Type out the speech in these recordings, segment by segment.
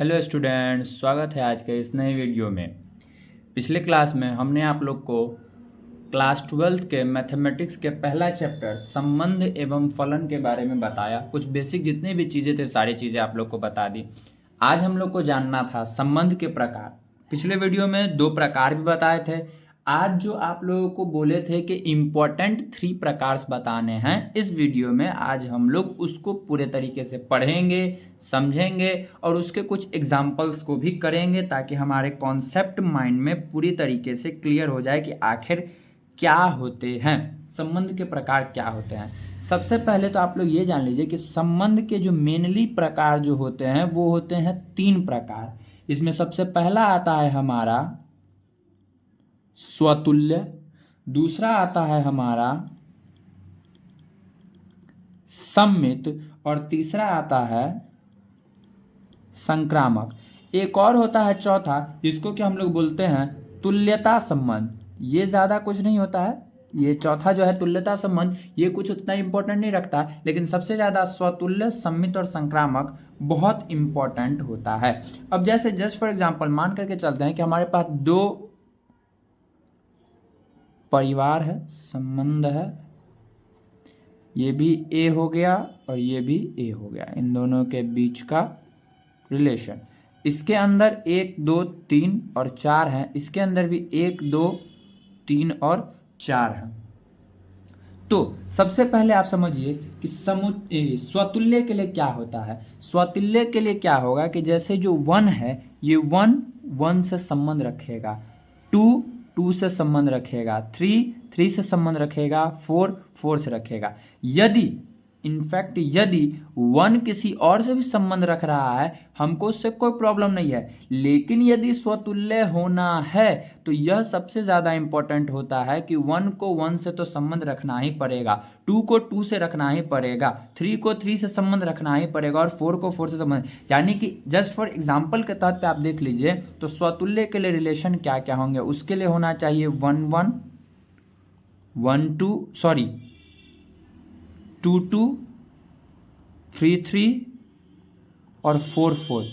Hello students, स्वागत है आज के इस नए वीडियो में। पिछले क्लास में हमने आप लोग को क्लास 12th के मैथमेटिक्स के पहला चैप्टर संबंध एवं फलन के बारे में बताया। कुछ बेसिक जितनी भी चीज़ें थे सारी चीज़ें आप लोग को बता दी। आज हम लोग को जानना था संबंध के प्रकार। पिछले वीडियो में 2 प्रकार भी बताए थे। आज जो आप लोगों को बोले थे कि इम्पोर्टेंट 3 प्रकार बताने हैं, इस वीडियो में आज हम लोग उसको पूरे तरीके से पढ़ेंगे, समझेंगे और उसके कुछ एग्जाम्पल्स को भी करेंगे ताकि हमारे कॉन्सेप्ट माइंड में पूरी तरीके से क्लियर हो जाए कि आखिर क्या होते हैं, संबंध के प्रकार क्या होते हैं। सबसे पहले तो आप लोग ये जान लीजिए कि संबंध के जो मेनली प्रकार जो होते हैं वो होते हैं 3 प्रकार। इसमें सबसे पहला आता है हमारा स्वतुल्य, दूसरा आता है हमारा सम्मित और तीसरा आता है संक्रामक। एक और होता है चौथा, जिसको कि हम लोग बोलते हैं तुल्यता संबंध। ये ज़्यादा कुछ नहीं होता है, ये चौथा जो है तुल्यता संबंध, ये कुछ उतना इंपॉर्टेंट नहीं रखता, लेकिन सबसे ज़्यादा स्वतुल्य, सम्मित और संक्रामक बहुत इंपॉर्टेंट होता है। अब जैसे जस्ट फॉर एग्जांपल मान करके चलते हैं कि हमारे पास 2 परिवार है, संबंध है, ये भी ए हो गया और ये भी ए हो गया, इन दोनों के बीच का रिलेशन। इसके अंदर 1 2 3 और 4 हैं, इसके अंदर भी 1 2 3 और 4 हैं। तो सबसे पहले आप समझिए कि स्वतुल्य के लिए क्या होता है। स्वतुल्य के लिए क्या होगा कि जैसे जो 1 है, ये 1 1 से संबंध रखेगा, 2 2 से संबंध रखेगा, 3 3 से संबंध रखेगा, 4 4 से रखेगा। यदि इनफैक्ट यदि 1 किसी और से भी संबंध रख रहा है, हमको उससे कोई प्रॉब्लम नहीं है, लेकिन यदि स्वतुल्य होना है तो यह सबसे ज़्यादा इंपॉर्टेंट होता है कि 1 को 1 से तो संबंध रखना ही पड़ेगा, 2 को 2 से रखना ही पड़ेगा, 3 को 3 से संबंध रखना ही पड़ेगा और 4 को 4 से संबंध। यानी कि जस्ट फॉर एग्जाम्पल के तौर पे आप देख लीजिए तो स्वतुल्य के लिए रिलेशन क्या क्या होंगे। उसके लिए होना चाहिए 1 1 1 2 सॉरी 2 2 3 3 और 4 4।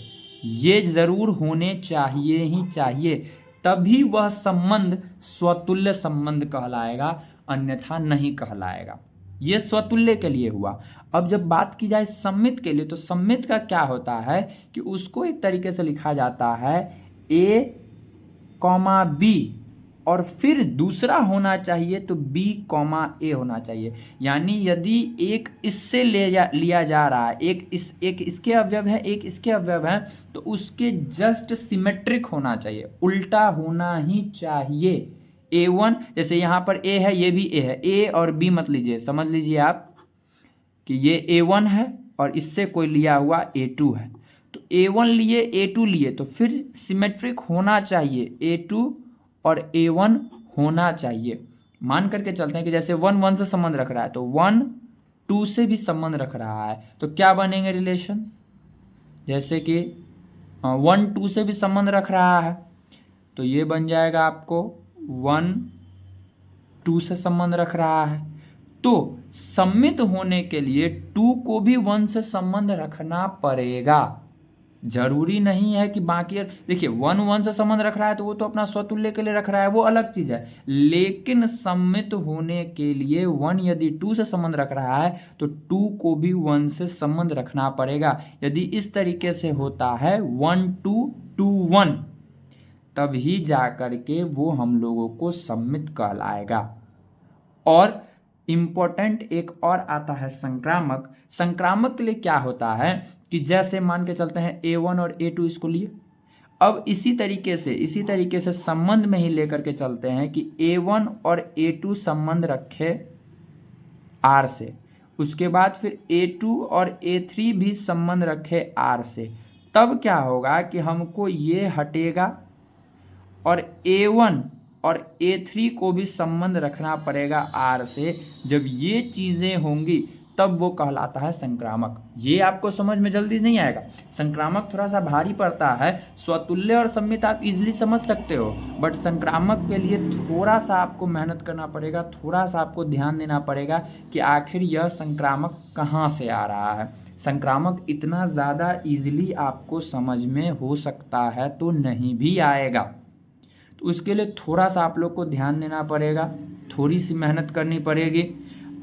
ये जरूर होने चाहिए ही चाहिए, तभी वह संबंध स्वतुल्य संबंध कहलाएगा, अन्यथा नहीं कहलाएगा। ये स्वतुल्य के लिए हुआ। अब जब बात की जाए सम्मित के लिए, तो सम्मित का क्या होता है कि उसको एक तरीके से लिखा जाता है A, B और फिर दूसरा होना चाहिए तो B, A होना चाहिए। यानी यदि एक इससे लिया जा रहा है, एक इसके अवयव है, एक इसके अवयव है, तो उसके जस्ट सिमेट्रिक होना चाहिए, उल्टा होना ही चाहिए। A1 जैसे यहाँ पर A है, ये भी A है, A और B मत लीजिए, समझ लीजिए आप कि ये A1 है और इससे कोई लिया हुआ A2 है, तो A1 लिए A2 लिए तो फिर सिमेट्रिक होना चाहिए, A2 और A1 होना चाहिए। मान करके चलते हैं कि जैसे 1 1 से संबंध रख रहा है तो 1 2 से भी संबंध रख रहा है, तो क्या बनेंगे रिलेशंस। जैसे कि 1 2 से भी संबंध रख रहा है तो ये बन जाएगा आपको 1 2 से संबंध रख रहा है। तो सम्मित होने के लिए 2 को भी 1 से संबंध रखना पड़ेगा। जरूरी नहीं है कि बाकी, देखिए 1 1 से संबंध रख रहा है तो वो तो अपना स्वतुल्य के लिए रख रहा है, वो अलग चीज है, लेकिन सम्मित होने के लिए 1 यदि 2 से संबंध रख रहा है तो 2 को भी 1 से संबंध रखना पड़ेगा। यदि इस तरीके से होता है 1 2 2 1, तभी जा करके वो हम लोगों को सम्मित कहलाएगा। और इंपॉर्टेंट एक और आता है संक्रामक। संक्रामक के लिए क्या होता है कि जैसे मान के चलते हैं A1 और A2 इसको लिए, अब इसी तरीके से संबंध में ही लेकर के चलते हैं कि A1 और A2 संबंध रखे R से, उसके बाद फिर A2 और A3 भी संबंध रखे R से, तब क्या होगा कि हमको ये हटेगा और A1 और A3 को भी संबंध रखना पड़ेगा R से। जब ये चीज़ें होंगी तब वो कहलाता है संक्रामक। ये आपको समझ में जल्दी नहीं आएगा, संक्रामक थोड़ा सा भारी पड़ता है। स्वतुल्य और सम्मित आप इजीली समझ सकते हो, बट संक्रामक के लिए थोड़ा सा आपको मेहनत करना पड़ेगा, थोड़ा सा आपको ध्यान देना पड़ेगा कि आखिर यह संक्रामक कहाँ से आ रहा है। संक्रामक इतना ज़्यादा इजीली आपको समझ में हो सकता है तो नहीं भी आएगा, तो उसके लिए थोड़ा सा आप लोग को ध्यान देना पड़ेगा, थोड़ी सी मेहनत करनी पड़ेगी।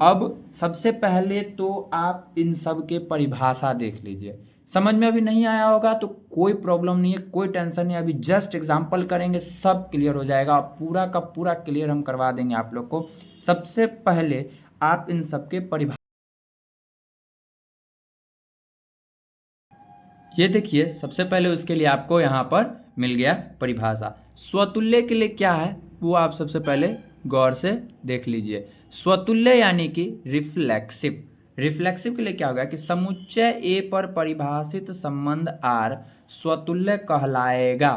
अब सबसे पहले तो आप इन सब के परिभाषा देख लीजिए। समझ में अभी नहीं आया होगा तो कोई प्रॉब्लम नहीं है, कोई टेंशन नहीं, अभी जस्ट एग्जांपल करेंगे सब क्लियर हो जाएगा, पूरा का पूरा क्लियर हम करवा देंगे आप लोग को। सबसे पहले आप इन सब के परिभाषा ये देखिए, सबसे पहले उसके लिए आपको यहाँ पर मिल गया परिभाषा। स्वतुल्य के लिए क्या है वो आप सबसे पहले गौर से देख लीजिए। स्वतुल्य यानी कि रिफ्लेक्सिव। रिफ्लेक्सिव के लिए क्या होगा कि समुच्चय ए पर परिभाषित संबंध आर स्वतुल्य कहलाएगा।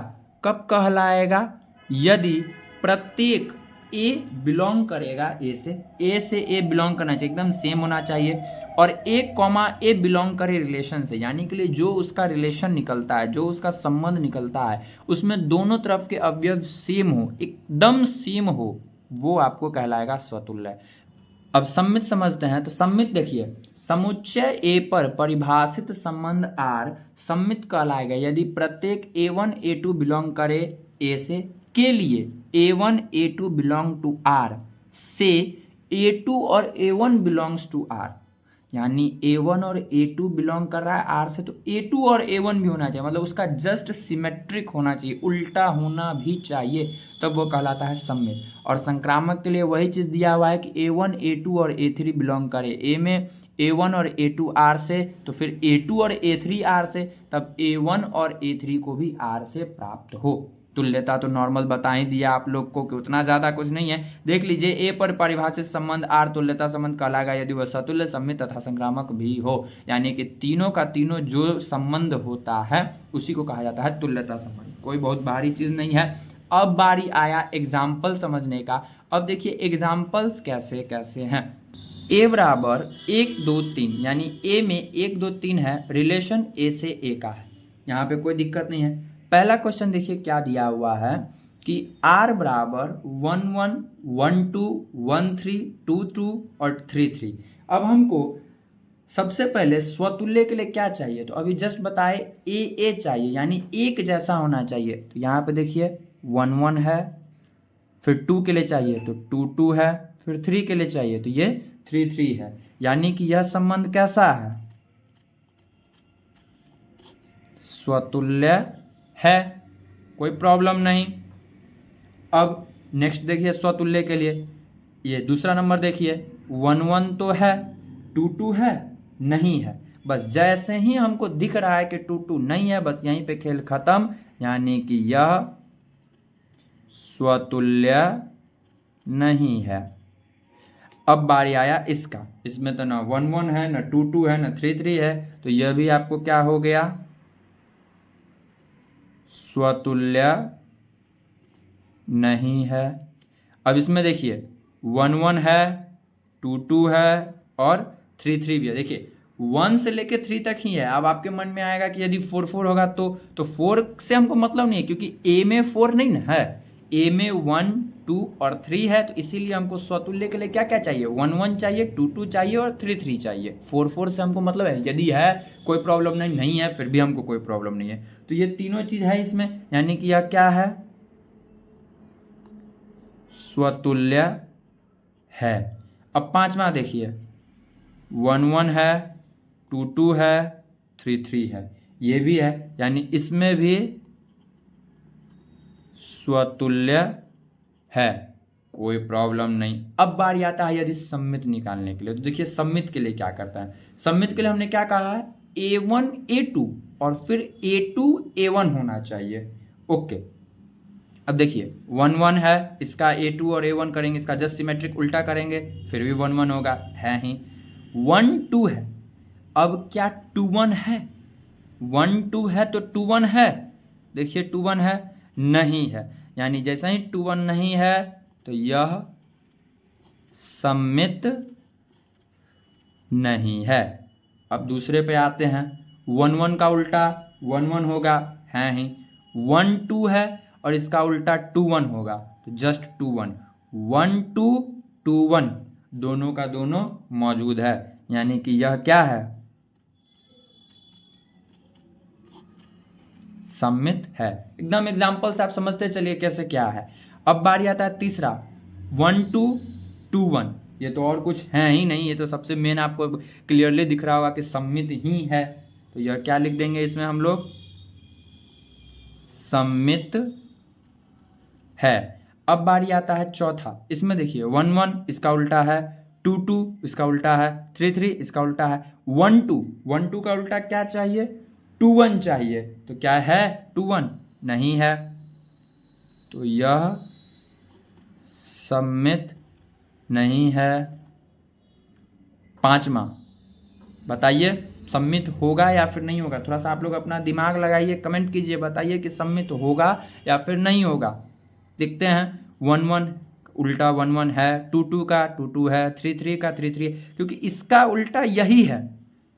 कब कहलाएगा? यदि प्रत्येक ए बिलोंग करेगा ए से ए बिलोंग करना चाहिए, एकदम सेम होना चाहिए, और ए कॉमा ए बिलोंग करे रिलेशन से, यानी कि जो उसका रिलेशन निकलता है, जो उसका संबंध निकलता है, उसमें दोनों तरफ के अवयव सेम हो, एकदम सेम हो, वो आपको कहलाएगा स्वतुल्य। अब सम्मित समझते हैं। तो सम्मित देखिए, समुच्चय ए पर परिभाषित संबंध आर सम्मित कहलाएगा यदि प्रत्येक A1 A2 बिलोंग करे ए से के लिए A1 A2 belong to are से A2 और A1 बिलोंग्स टू आर, यानी A1 और A2 बिलोंग कर रहा है आर से, तो A2 और A1 भी होना चाहिए, मतलब उसका जस्ट सिमेट्रिक होना चाहिए, उल्टा होना भी चाहिए, तब वो कहलाता है सम्मित। और संक्रामक के लिए वही चीज़ दिया हुआ है कि A1 A2 और A3 बिलोंग करे ए में, A1 और A2 आर से, तो फिर A2 और A3 आर से, तब A1 और A3 को भी आर से प्राप्त हो। तुल्यता तो नॉर्मल बता ही दिया आप लोग को कि उतना ज़्यादा कुछ नहीं है। देख लीजिए, ए पर परिभाषित संबंध आर तुल्यता संबंध कहलाएगा यदि वह सतुल्य, सम्मित तथा संक्रामक भी हो, यानी कि तीनों का तीनों जो संबंध होता है उसी को कहा जाता है तुल्यता संबंध। कोई बहुत भारी चीज़ नहीं है। अब बारी आया एग्जाम्पल समझने का। अब देखिए एग्जाम्पल्स कैसे कैसे हैं। ए बराबर 1 2 3, यानी ए में 1 2 3 है, रिलेशन ए से ए का है, यहाँ पे कोई दिक्कत नहीं है। पहला क्वेश्चन देखिए क्या दिया हुआ है कि r बराबर 1 1 1 2 1 3 2 2 और 3 3। अब हमको सबसे पहले स्वतुल्य के लिए क्या चाहिए, तो अभी जस्ट बताए ए चाहिए, यानी एक जैसा होना चाहिए। तो यहाँ पे देखिए 1 1 है, फिर 2 के लिए चाहिए तो 2 2 है, फिर 3 के लिए चाहिए तो ये 3 3 है, यानी कि यह संबंध कैसा है? स्वतुल्य है, कोई प्रॉब्लम नहीं। अब नेक्स्ट देखिए स्वतुल्य के लिए, ये दूसरा नंबर देखिए 1 1 तो है, 2 2 है नहीं है, बस जैसे ही हमको दिख रहा है कि 2 2 नहीं है, बस यहीं पे खेल खत्म, यानी कि यह स्वतुल्य नहीं है। अब बारी आया इसका, इसमें तो ना 1 1 है, ना 2 2 है, ना 3 3 है, तो यह भी आपको क्या हो गया? स्वतुल्य नहीं है। अब इसमें देखिए 1 1 है, 2 2 है और 3 3 भी है। देखिए 1 से लेके 3 तक ही है। अब आपके मन में आएगा कि यदि 4 4 होगा तो 4 से हमको मतलब नहीं है, क्योंकि ए में 4 नहीं ना है, ए में 1 2 और 3 है, तो इसीलिए हमको स्वतुल्य के लिए क्या क्या चाहिए? 1 1 चाहिए, 2 2 चाहिए और 3 3 चाहिए। 4 4 से हमको मतलब है, यदि है कोई प्रॉब्लम नहीं, नहीं है फिर भी हमको कोई प्रॉब्लम नहीं है। तो ये तीनों चीज़ है इसमें, यानी कि यह क्या है? स्वतुल्य है। अब पांचवा देखिए 1 1 है, 2 2 है, 3 3 है, ये भी है, यानी इसमें भी स्वतुल्य है, कोई प्रॉब्लम नहीं। अब बारी आता है यदि सम्मित निकालने के लिए। तो देखिए सम्मित के लिए क्या करता है। सम्मित के लिए हमने क्या कहा है? A1 A2 और फिर A2 A1 होना चाहिए। ओके, अब देखिए 1 1 है, इसका A2 और A1 करेंगे, इसका जस्ट सिमेट्रिक उल्टा करेंगे, फिर भी 1 1 होगा, है ही। 1 2 है, अब क्या 2 1 है? 1 2 है तो 2 1 है, देखिए 2 1 है नहीं है, यानी जैसा ही 2 1 नहीं है तो यह सम्मित नहीं है। अब दूसरे पे आते हैं, 1 1 का उल्टा 1 1 होगा, है ही। 1 2 है और इसका उल्टा 2 1 होगा, तो जस्ट 2 1, 1 2 2 1 दोनों का दोनों मौजूद है, यानी कि यह क्या है, सम्मित है। एकदम एग्जाम्पल से आप समझते चलिए कैसे क्या है। अब बारी आता है तीसरा, 1 2 2 1, ये तो और कुछ है ही नहीं, ये तो सबसे मेन आपको क्लियरली दिख रहा होगा कि सम्मित ही है, तो यह क्या लिख देंगे इसमें हम लोग, सम्मित है। अब बारी आता है चौथा, इसमें देखिए 1 1 इसका उल्टा है, 2 2 इसका उल्टा है, 3 3 इसका उल्टा है, 1 2 1 2 का उल्टा क्या चाहिए, 2 1 चाहिए, तो क्या है 2 1, नहीं है, तो यह सम्मित नहीं है। पांचवा, बताइए सम्मित होगा या फिर नहीं होगा, थोड़ा सा आप लोग अपना दिमाग लगाइए, कमेंट कीजिए, बताइए कि सम्मित होगा या फिर नहीं होगा। देखते हैं, 1 1 उल्टा 1 1 है, 2 2 का 2 2 है, 3 3 का 3 3, क्योंकि इसका उल्टा यही है,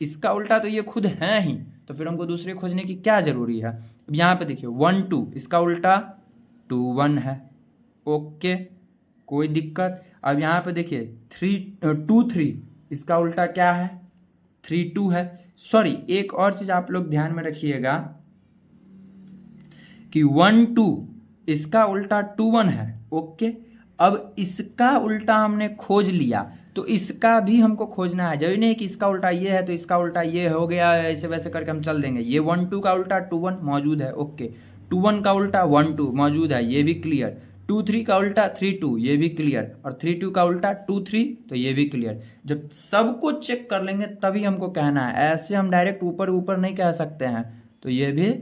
इसका उल्टा तो ये खुद है ही, तो फिर हमको दूसरे खोजने की क्या जरूरी है। अब यहाँ पे देखिए 1 2 इसका उल्टा 2 1 है, ओके कोई दिक्कत। अब यहाँ पे देखिए 2 3 इसका उल्टा क्या है, 3 2 है। सॉरी, एक और चीज आप लोग ध्यान में रखिएगा कि 1 2 इसका उल्टा 2 1 है, ओके। अब इसका उल्टा हमने खोज लिया, तो इसका भी हमको खोजना है, जरूरी नहीं कि इसका उल्टा ये है तो इसका उल्टा ये हो गया, ऐसे वैसे करके हम चल देंगे। ये 1 2 का उल्टा 2 1 मौजूद है, ओके। 2 1 का उल्टा 1 2 मौजूद है, ये भी क्लियर। 2 3 का उल्टा 3 2, ये भी क्लियर। और 3 2 का उल्टा 2 3, तो ये भी क्लियर। जब सबको चेक कर लेंगे तभी हमको कहना है, ऐसे हम डायरेक्ट ऊपर ऊपर नहीं कह सकते हैं, तो ये भी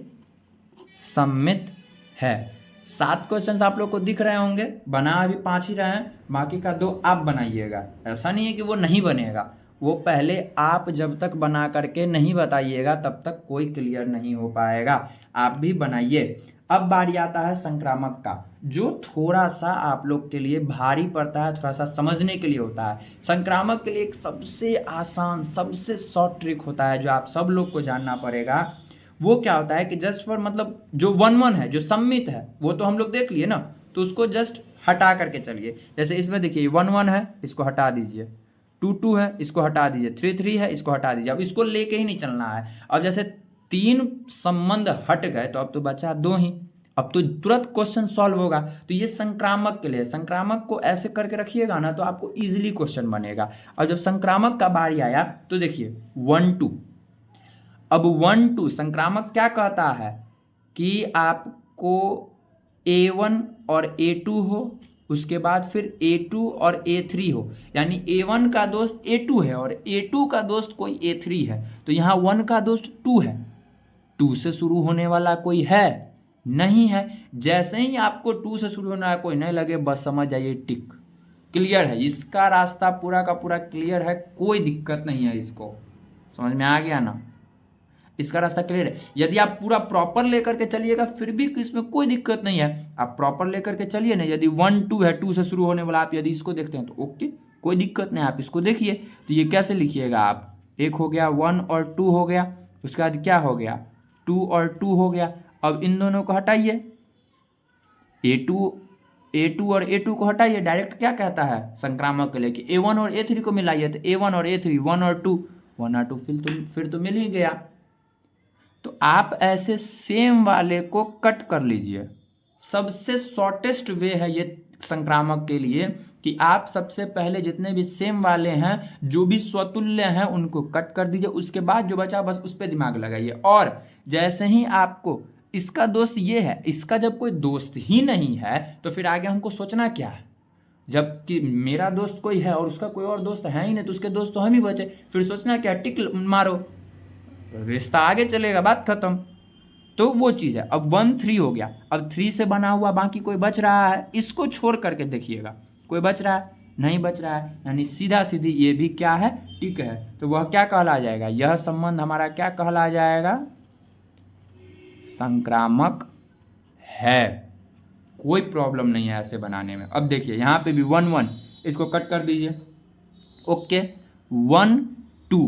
सम्मित है। 7 क्वेश्चंस आप लोग को दिख रहे होंगे, बना अभी 5 ही रहे हैं, बाकी का 2 आप बनाइएगा। ऐसा नहीं है कि वो नहीं बनेगा, वो पहले आप जब तक बना करके नहीं बताइएगा तब तक कोई क्लियर नहीं हो पाएगा, आप भी बनाइए। अब बारी आता है संक्रामक का, जो थोड़ा सा आप लोग के लिए भारी पड़ता है, थोड़ा सा समझने के लिए होता है। संक्रामक के लिए एक सबसे आसान, सबसे शॉर्ट ट्रिक होता है जो आप सब लोग को जानना पड़ेगा। वो क्या होता है कि जस्ट फॉर, मतलब जो 1 1 है, जो सम्मित है, वो तो हम लोग देख लिए ना, तो उसको जस्ट हटा करके चलिए। जैसे इसमें देखिए 1 1 है, इसको हटा दीजिए, 2 2 है, इसको हटा दीजिए, 3 3 है, इसको हटा दीजिए। अब इसको लेके ही नहीं चलना है। अब जैसे 3 संबंध हट गए तो अब तो बचा 2 ही, अब तो तुरंत क्वेश्चन सॉल्व होगा। तो ये संक्रामक के लिए, संक्रामक को ऐसे करके रखिएगा ना तो आपको इजीली क्वेश्चन बनेगा। अब जब संक्रामक का बारी आया तो देखिए 1 2, अब 1 2 संक्रामक क्या कहता है कि आपको A1 और A2 हो, उसके बाद फिर A2 और A3 हो, यानी A1 का दोस्त A2 है और A2 का दोस्त कोई A3 है, तो यहाँ 1 का दोस्त 2 है, 2 से शुरू होने वाला कोई है नहीं है। जैसे ही आपको 2 से शुरू होने वाला कोई नहीं लगे, बस समझ जाइए टिक, क्लियर है, इसका रास्ता पूरा का पूरा क्लियर है, कोई दिक्कत नहीं है। इसको समझ में आ गया ना, इसका रास्ता क्लियर है। यदि आप पूरा प्रॉपर लेकर के चलिएगा फिर भी इसमें कोई दिक्कत नहीं है, आप प्रॉपर लेकर के चलिए ना। यदि 1 2 है, 2 से शुरू होने वाला, आप यदि इसको देखते हैं तो ओके, कोई दिक्कत नहीं, आप इसको देखिए। तो ये कैसे लिखिएगा आप, एक हो गया 1 और 2 हो गया, उसके बाद क्या हो गया 2 और 2 हो गया। अब इन दोनों को हटाइए, A2 और A2 को हटाइए। डायरेक्ट क्या कहता है संक्रामक के लिए कि A1 और A3 को मिलाइए, तो A1 और A3, 1 और 2, 1 और 2 फिर तो मिल ही गया। तो आप ऐसे सेम वाले को कट कर लीजिए। सबसे शॉर्टेस्ट वे है ये संक्रामक के लिए कि आप सबसे पहले जितने भी सेम वाले हैं, जो भी स्वतुल्य हैं, उनको कट कर दीजिए। उसके बाद जो बचा बस उस पर दिमाग लगाइए। और जैसे ही आपको इसका दोस्त ये है, इसका जब कोई दोस्त ही नहीं है तो फिर आगे हमको सोचना क्या है। जबकि मेरा दोस्त कोई है और उसका कोई और दोस्त है ही नहीं, तो उसके दोस्त तो हम ही बचे, फिर सोचना क्या, टिक मारो, रिश्ता आगे चलेगा, बात खत्म। तो वो चीज़ है। अब 1 3 हो गया, अब 3 से बना हुआ बाकी कोई बच रहा है, इसको छोड़ करके देखिएगा कोई बच रहा है, नहीं बच रहा है, यानी सीधा सीधी ये भी क्या है, टिक है। तो वह क्या कहला जाएगा, यह संबंध हमारा क्या कहला जाएगा, संक्रामक है। कोई प्रॉब्लम नहीं है ऐसे बनाने में। अब देखिए यहाँ पे भी 1 1, इसको कट कर दीजिए, ओके। 1 2,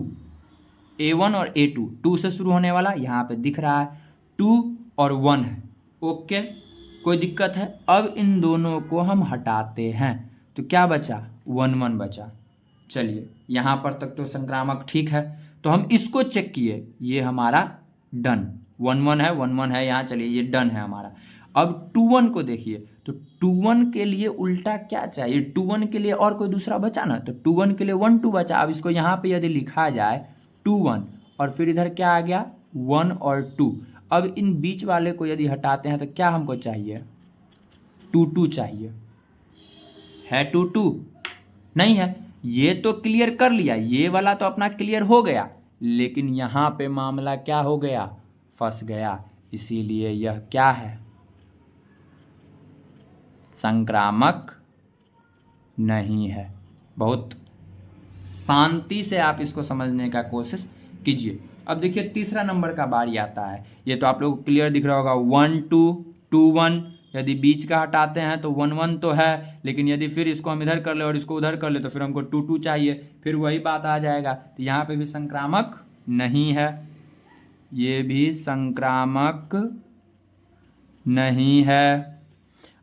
A1 और A2, 2 से शुरू होने वाला यहाँ पे दिख रहा है, 2 और 1 है। ओके, कोई दिक्कत है? अब इन दोनों को हम हटाते हैं तो क्या बचा? 1 1 बचा। चलिए यहाँ पर तक तो संक्रामक ठीक है, तो हम इसको चेक किए, ये हमारा डन, 1 1 है, 1 1 है यहाँ, चलिए ये डन है हमारा। अब 2 1 को देखिए, तो 2 1 के लिए उल्टा क्या चाहिए? 2 1 के लिए और कोई दूसरा बचा ना, तो 2 1 के लिए 1 2 बचा। अब इसको यहाँ पे यदि लिखा जाए 2 1 और फिर इधर क्या आ गया? 1 और 2। अब इन बीच वाले को यदि हटाते हैं तो क्या हमको चाहिए? 2 2 चाहिए। है 2 2? नहीं है। ये तो क्लियर कर लिया, ये वाला तो अपना क्लियर हो गया, लेकिन यहाँ पे मामला क्या हो गया? फंस गया। इसीलिए यह क्या है? संक्रामक नहीं है। बहुत शांति से आप इसको समझने का कोशिश कीजिए। अब देखिए तीसरा नंबर का बारी आता है। ये तो आप लोगों को क्लियर दिख रहा होगा, 1 2 2 1। यदि बीच का हटाते हैं तो 1 1 तो है, लेकिन यदि फिर इसको हम इधर कर ले और इसको उधर कर ले तो फिर हमको 2 2 चाहिए, फिर वही बात आ जाएगा। तो यहाँ पे भी संक्रामक नहीं है, ये भी संक्रामक नहीं है।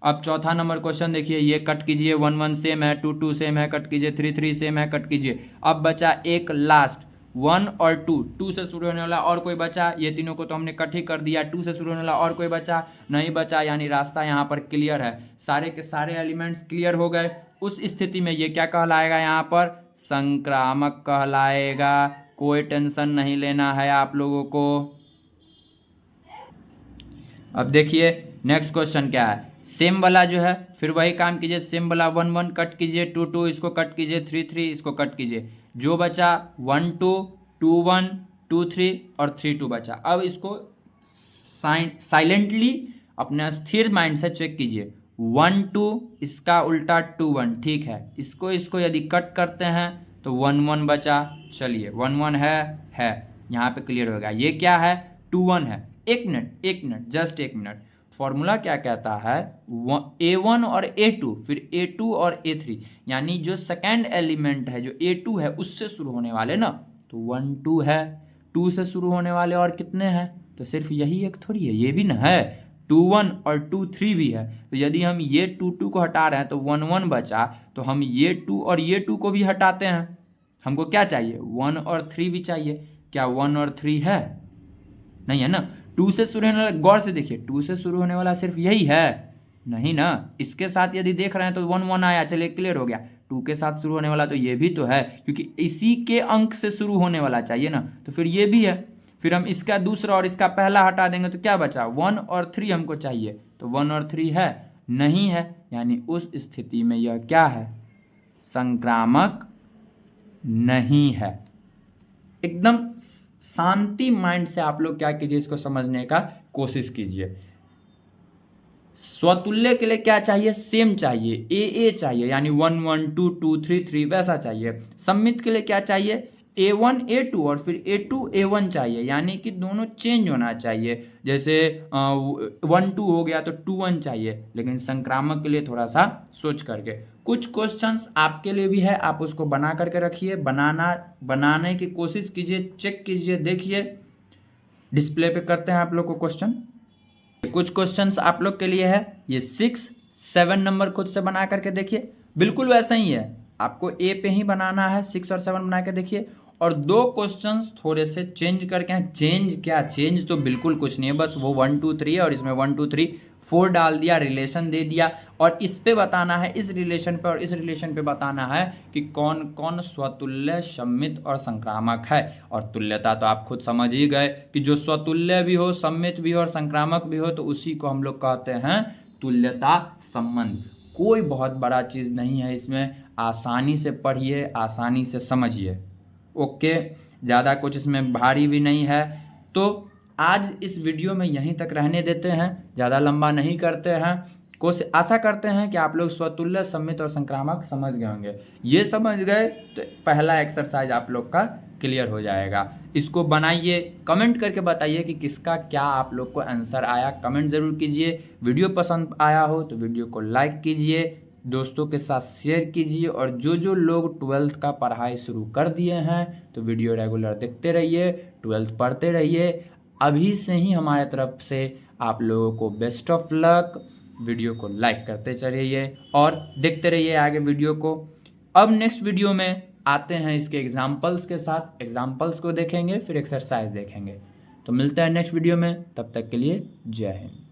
अब चौथा नंबर क्वेश्चन देखिए, ये कट कीजिए, 1 1 सेम है, 2 2 सेम है, कट कीजिए, 3 3 सेम है, कट कीजिए। अब बचा एक लास्ट 1 और 2, 2 से शुरू होने वाला और कोई बचा? ये तीनों को तो हमने कट ही कर दिया। 2 से शुरू होने वाला और कोई बचा? नहीं बचा, यानी रास्ता यहाँ पर क्लियर है, सारे के सारे एलिमेंट्स क्लियर हो गए। उस स्थिति में ये क्या कहलाएगा? यहाँ पर संक्रामक कहलाएगा। कोई टेंशन नहीं लेना है आप लोगों को। अब देखिए नेक्स्ट क्वेश्चन क्या है। सेम वाला जो है फिर वही काम कीजिए, सेम वाला 1 1 कट कीजिए, 2 2 इसको कट कीजिए, 3 3 इसको कट कीजिए। जो बचा 1 2 2 1 2 3 और 3 2 बचा। अब इसको साइलेंटली अपने स्थिर माइंड से चेक कीजिए। 1 2 इसका उल्टा 2 1, ठीक है। इसको यदि कट करते हैं तो 1 1 बचा। चलिए 1 1 है, यहाँ पे क्लियर होगा। ये क्या है? 2 1 है। एक मिनट जस्ट एक मिनट। फॉर्मूला क्या कहता है? A1 और A2, फिर A2 और A3, यानी जो सेकेंड एलिमेंट है जो A2 है उससे शुरू होने वाले ना, तो 1 2 है। 2 से शुरू होने वाले और कितने हैं? तो सिर्फ यही एक थोड़ी है, ये भी ना है, 2 1 और 2 3 भी है। तो यदि हम ये 2 2 को हटा रहे हैं तो 1 1 बचा, तो हम ये 2 और ये 2 को भी हटाते हैं। हमको क्या चाहिए? 1 और 3 भी चाहिए। क्या 1 और 3 है? नहीं है ना। 2 से शुरू होने वाला, गौर से देखिए, 2 से शुरू होने वाला सिर्फ यही है, नहीं ना। इसके साथ यदि देख रहे हैं तो 1 1 आया, चलिए क्लियर हो गया। 2 के साथ शुरू होने वाला तो ये भी तो है, क्योंकि इसी के अंक से शुरू होने वाला चाहिए ना, तो फिर ये भी है। फिर हम इसका दूसरा और इसका पहला हटा देंगे तो क्या बचा? 1 और 3 हमको चाहिए, तो 1 और 3 है? नहीं है, यानी उस स्थिति में यह क्या है? संक्रामक नहीं है। एकदम शांति माइंड से आप लोग क्या कीजिए, इसको समझने का कोशिश कीजिए। स्वतुल्य के लिए क्या चाहिए? सेम चाहिए, ए चाहिए, यानी 1 1 2 2 3 3 वैसा चाहिए। सममित के लिए क्या चाहिए? A1 A2 और फिर A2 A1 चाहिए, यानी कि दोनों चेंज होना चाहिए। जैसे 1 2 हो गया तो 2 1 चाहिए, लेकिन संक्रामक के लिए थोड़ा सा सोच करके। कुछ क्वेश्चंस आपके लिए भी है, आप उसको बना करके रखिए, बनाने की कोशिश कीजिए, चेक कीजिए, देखिए डिस्प्ले पे करते हैं आप लोग को क्वेश्चन। कुछ क्वेश्चंस आप लोग के लिए है, ये 6 7 नंबर खुद से बना करके देखिए, बिल्कुल वैसा ही है। आपको ए पे ही बनाना है, 6 और 7 बना के देखिए। और 2 क्वेश्चंस थोड़े से चेंज करके हैं। चेंज तो बिल्कुल कुछ नहीं है, बस वो 1 2 3 है और इसमें 1 2 3 4 डाल दिया, रिलेशन दे दिया, और इस पे बताना है, इस रिलेशन पे और इस रिलेशन पे बताना है कि कौन कौन स्वतुल्य, सम्मित और संक्रामक है। और तुल्यता तो आप खुद समझ ही गए कि जो स्वतुल्य भी हो, सम्मित भी हो और संक्रामक भी हो, तो उसी को हम लोग कहते हैं तुल्यता संबंध। कोई बहुत बड़ा चीज़ नहीं है इसमें, आसानी से पढ़िए, आसानी से समझिए। ओके, ज़्यादा कुछ इसमें भारी भी नहीं है। तो आज इस वीडियो में यहीं तक रहने देते हैं, ज़्यादा लंबा नहीं करते हैं। आशा करते हैं कि आप लोग स्वतुल्य, सम्मित और संक्रामक समझ गए होंगे। ये समझ गए तो पहला एक्सरसाइज आप लोग का क्लियर हो जाएगा। इसको बनाइए, कमेंट करके बताइए कि किसका क्या आप लोग को आंसर आया, कमेंट ज़रूर कीजिए। वीडियो पसंद आया हो तो वीडियो को लाइक कीजिए, दोस्तों के साथ शेयर कीजिए, और जो जो लोग 12th का पढ़ाई शुरू कर दिए हैं तो वीडियो रेगुलर देखते रहिए, 12th पढ़ते रहिए। अभी से ही हमारे तरफ से आप लोगों को बेस्ट ऑफ लक। वीडियो को लाइक करते चलिए और देखते रहिए आगे वीडियो को। अब नेक्स्ट वीडियो में आते हैं इसके एग्जाम्पल्स के साथ, एग्जाम्पल्स को देखेंगे फिर एक्सरसाइज देखेंगे। तो मिलते हैं नेक्स्ट वीडियो में, तब तक के लिए जय हिंद।